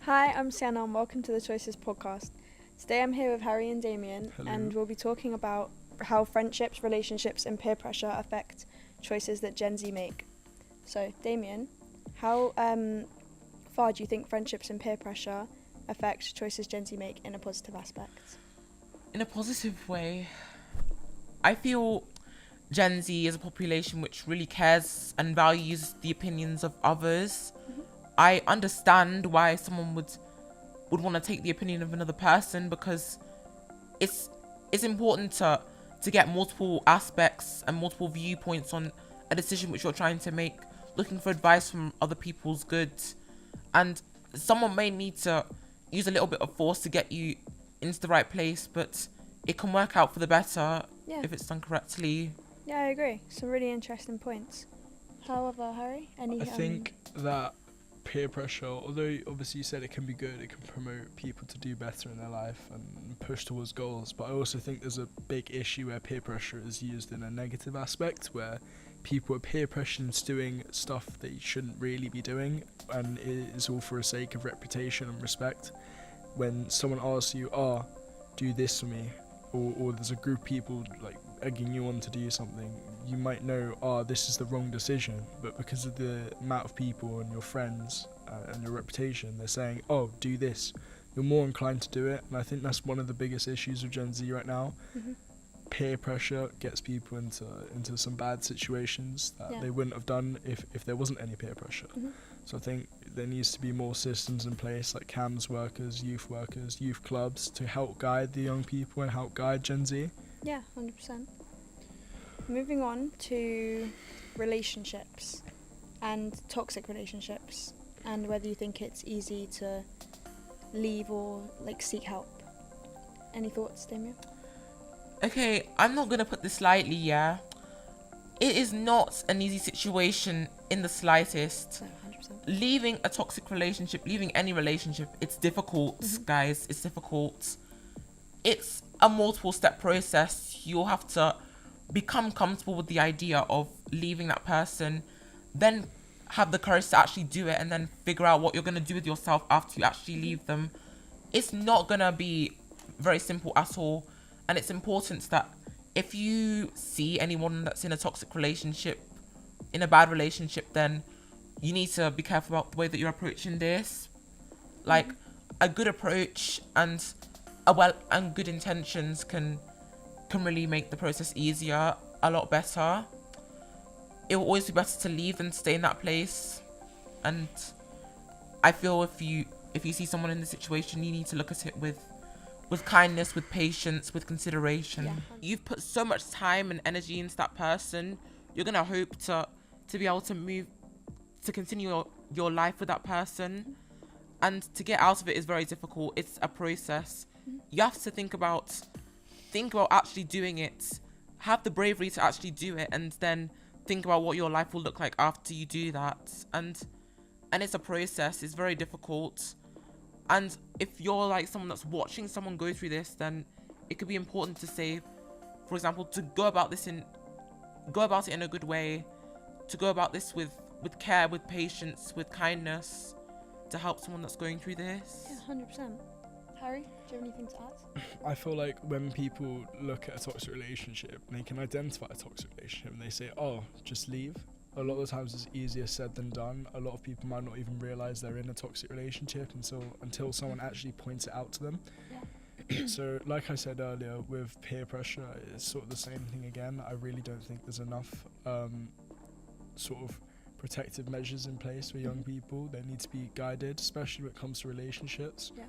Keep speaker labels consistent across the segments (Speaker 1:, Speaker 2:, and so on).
Speaker 1: Hi, I'm Sienna and welcome to the Choices podcast. Today I'm here with Harry and Damien.
Speaker 2: Hello.
Speaker 1: And we'll be talking about how friendships, relationships and peer pressure affect choices that Gen Z make. So, Damien, how far do you think friendships and peer pressure affect choices Gen Z make in a positive aspect?
Speaker 3: In a positive way, I feel Gen Z is a population which really cares and values the opinions of others. I understand why someone would want to take the opinion of another person, because it's important to get multiple aspects and multiple viewpoints on a decision which you're trying to make, looking for advice from other people's goods. And someone may need to use a little bit of force to get you into the right place, but it can work out for the better if it's done correctly.
Speaker 1: Yeah, I agree. Some really interesting points. However, Harry,
Speaker 2: I think that peer pressure, although obviously you said it can be good, it can promote people to do better in their life and push towards goals, but I also think there's a big issue where peer pressure is used in a negative aspect, where people are peer pressured into doing stuff they shouldn't really be doing, and it is all for the sake of reputation and respect. When someone asks you, do this for me, or there's a group of people like egging you on to do something, you might know, this is the wrong decision, but because of the amount of people and your friends and your reputation, they're saying, do this, you're more inclined to do it. And I think that's one of the biggest issues with Gen Z right now. Peer pressure gets people into some bad situations that they wouldn't have done if there wasn't any peer pressure. So I think there needs to be more systems in place, like CAMS workers, youth clubs, to help guide the young people and help guide Gen Z.
Speaker 1: Yeah, 100%. Moving on to relationships and toxic relationships, and whether you think it's easy to leave or seek help. Any thoughts, Damien?
Speaker 3: Okay, I'm not going to put this lightly, yeah? It is not an easy situation in the slightest.
Speaker 1: No, 100%.
Speaker 3: Leaving a toxic relationship, leaving any relationship, it's difficult, guys. It's difficult. It's a multiple step process. You'll have to become comfortable with the idea of leaving that person, then have the courage to actually do it, and then figure out what you're going to do with yourself after you actually leave them. It's not going to be very simple at all. And it's important that if you see anyone that's in a toxic relationship, in a bad relationship, then you need to be careful about the way that you're approaching this. Like, a good approach and good intentions can really make the process easier, a lot better. It will always be better to leave than stay in that place. And I feel if you see someone in this situation, you need to look at it with kindness, with patience, with consideration.
Speaker 1: Yeah.
Speaker 3: You've put so much time and energy into that person. You're gonna hope to be able to continue your life with that person, and to get out of it is very difficult. It's a process. You have to think about actually doing it. Have the bravery to actually do it, and then think about what your life will look like after you do that. And it's a process. It's very difficult. And if you're like someone that's watching someone go through this, then it could be important to say, for example, to go about it in a good way, to go about this with care, with patience, with kindness, to help someone that's going through this.
Speaker 1: Yeah, 100%. Harry, do you have anything to add?
Speaker 2: I feel like when people look at a toxic relationship, they can identify a toxic relationship and they say, just leave. A lot of the times it's easier said than done. A lot of people might not even realise they're in a toxic relationship until someone actually points it out to them.
Speaker 1: Yeah.
Speaker 2: So like I said earlier, with peer pressure, it's sort of the same thing again. I really don't think there's enough sort of protective measures in place for young people. They need to be guided, especially when it comes to relationships.
Speaker 1: Yeah.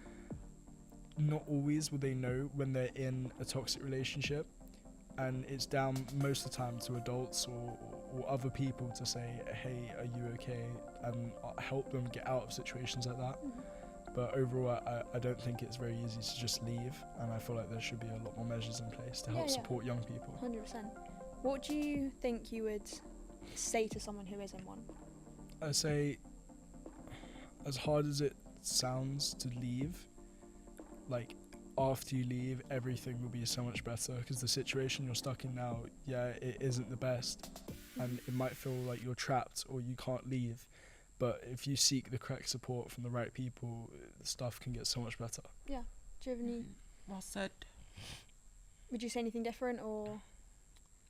Speaker 2: Not always will they know when they're in a toxic relationship, and it's down most of the time to adults or other people to say, hey, are you okay, and help them get out of situations like that. But overall, I don't think it's very easy to just leave, and I feel like there should be a lot more measures in place to help support young people.
Speaker 1: 100%. What do you think you would say to someone who is in one?
Speaker 2: I say, as hard as it sounds to leave, like, after you leave, everything will be so much better, because the situation you're stuck in now, it isn't the best, and it might feel like you're trapped or you can't leave, But if you seek the correct support from the right people, stuff can get so much better.
Speaker 1: Do you have any?
Speaker 3: Well said.
Speaker 1: Would you say anything different or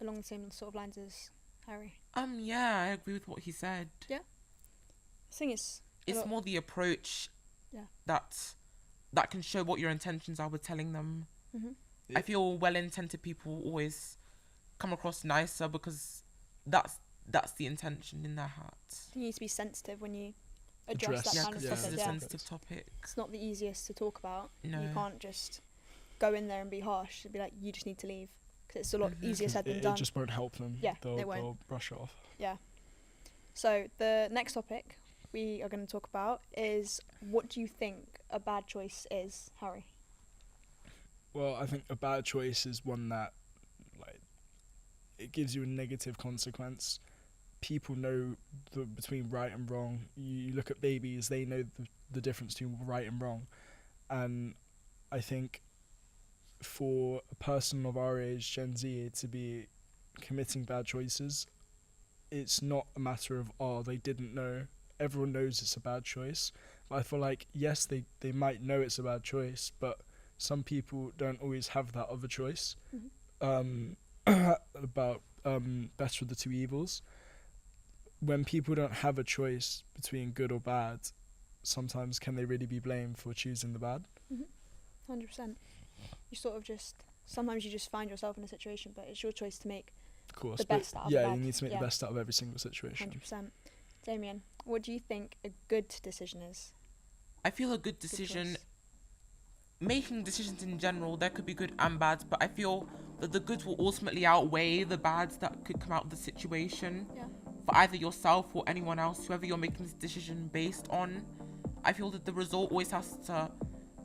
Speaker 1: along the same sort of lines as Harry?
Speaker 3: Yeah, I agree with what he said.
Speaker 1: I think it's
Speaker 3: More the approach that can show what your intentions are with telling them. I feel well-intended people always come across nicer because that's the intention in their heart.
Speaker 1: You need to be sensitive when you address that
Speaker 3: Yeah,
Speaker 1: kind of
Speaker 3: because
Speaker 1: stuff.
Speaker 3: this is a sensitive topic.
Speaker 1: It's not the easiest to talk about.
Speaker 3: No.
Speaker 1: You can't just go in there and be harsh and be like, you just need to leave, because it's a lot easier said than
Speaker 2: It
Speaker 1: done.
Speaker 2: just won't help them.
Speaker 1: Yeah,
Speaker 2: they'll,
Speaker 1: it won't.
Speaker 2: they'll brush it off.
Speaker 1: So the next topic we are going to talk about is, what do you think a bad choice is, Harry?
Speaker 2: Well, I think a bad choice is one that, like, it gives you a negative consequence. People know between right and wrong. You look at babies, they know the difference between right and wrong. And I think for a person of our age, Gen Z, to be committing bad choices, it's not a matter of, they didn't know. Everyone knows it's a bad choice. I feel like, yes, they might know it's a bad choice, but some people don't always have that other choice. About better of the two evils. When people don't have a choice between good or bad, sometimes can they really be blamed for choosing the bad?
Speaker 1: 100%. You sort of sometimes you just find yourself in a situation, but it's your choice to make
Speaker 2: Of course.
Speaker 1: the best out of
Speaker 2: yeah,
Speaker 1: the bad.
Speaker 2: you need to make the best out of every single situation.
Speaker 1: 100%. Damien, what do you think a good decision is?
Speaker 3: I feel a good decision, making decisions in general, there could be good and bad, but I feel that the goods will ultimately outweigh the bads that could come out of the situation. For either yourself or anyone else, whoever you're making this decision based on. I feel that the result always has to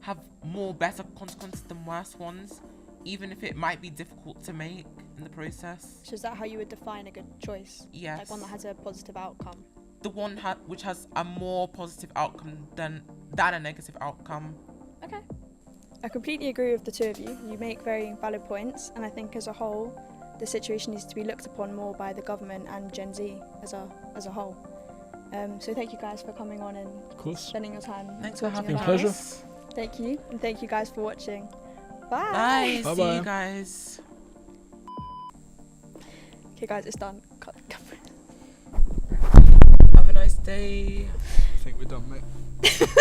Speaker 3: have more better consequences than worse ones, even if it might be difficult to make in the process.
Speaker 1: So is that how you would define a good choice?
Speaker 3: Yes.
Speaker 1: Like one that has a positive outcome?
Speaker 3: The one which has a more positive outcome than a negative outcome.
Speaker 1: Okay. I completely agree with the two of you. You make very valid points, and I think as a whole, the situation needs to be looked upon more by the government and Gen Z as a whole. So thank you guys for coming on and
Speaker 2: Of course.
Speaker 1: spending your time.
Speaker 3: Thanks for
Speaker 1: talking
Speaker 3: having
Speaker 1: about
Speaker 2: pleasure.
Speaker 1: this. Thank you, and thank you guys for watching. Bye.
Speaker 3: Bye. See
Speaker 2: Bye-bye.
Speaker 3: you guys.
Speaker 1: Okay, guys, it's done. Cut.
Speaker 3: Have a nice day.
Speaker 2: I think we're done, mate.